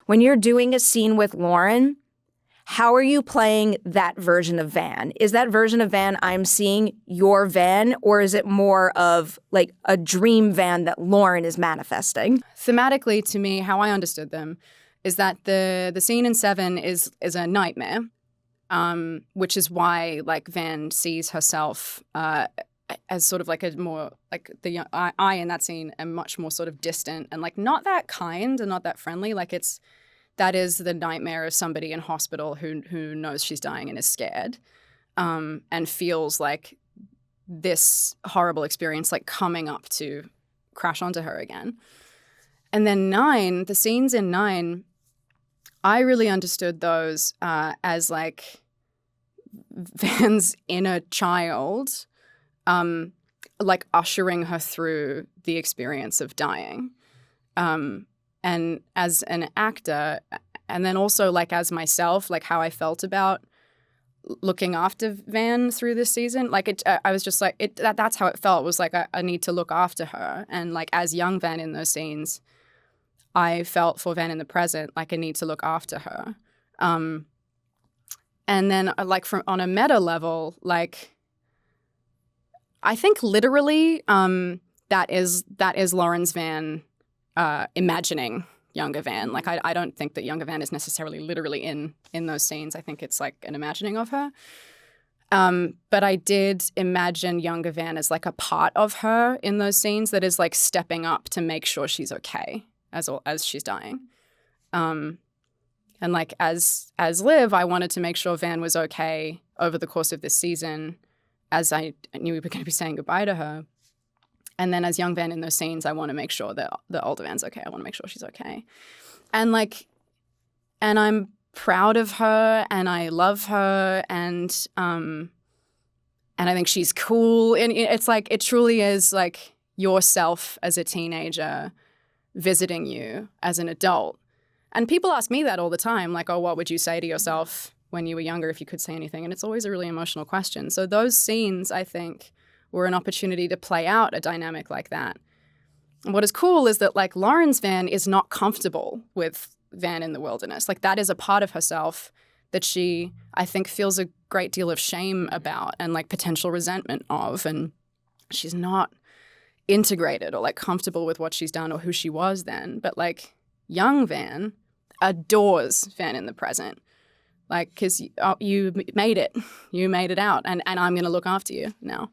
when you're doing a scene with Lauren, how are you playing that version of Van? Is that version of Van I'm seeing your Van, or is it more of like a dream Van that Lauren is manifesting? Thematically, to me, how I understood them is that the scene in Seven is a nightmare, which is why like Van sees herself as sort of like a more like the I in that scene am much more sort of distant and like not that kind and not that friendly. Like that is the nightmare of somebody in hospital who knows she's dying and is scared, and feels like this horrible experience like coming up to crash onto her again. And then Nine, the scenes in Nine, I really understood those as like Van's inner child, like ushering her through the experience of dying. And as an actor, and then also like as myself, like how I felt about looking after Van through this season, like I was just like that's how it felt. It was like I need to look after her, and like as young Van in those scenes, I felt for Van in the present like I need to look after her. And then like from on a meta level, like I think literally that is Lauren's Van. Imagining younger Van. Like I don't think that younger Van is necessarily literally in those scenes. I think it's like an imagining of her. But I did imagine younger Van as like a part of her in those scenes that is like stepping up to make sure she's okay as she's dying. And like as Liv, I wanted to make sure Van was okay over the course of this season, as I knew we were going to be saying goodbye to her. And then as young Van in those scenes, I want to make sure that the older Van's okay. I want to make sure she's okay. And I'm proud of her and I love her and I think she's cool. And it's like, it truly is like yourself as a teenager visiting you as an adult. And people ask me that all the time, like, oh, what would you say to yourself when you were younger if you could say anything? And it's always a really emotional question. So those scenes, I think, were an opportunity to play out a dynamic like that. And what is cool is that like Lauren's Van is not comfortable with Van in the wilderness. Like that is a part of herself that she, I think, feels a great deal of shame about and like potential resentment of. And she's not integrated or like comfortable with what she's done or who she was then. But like young Van adores Van in the present. Like, because you made it. You made it out. And I'm going to look after you now.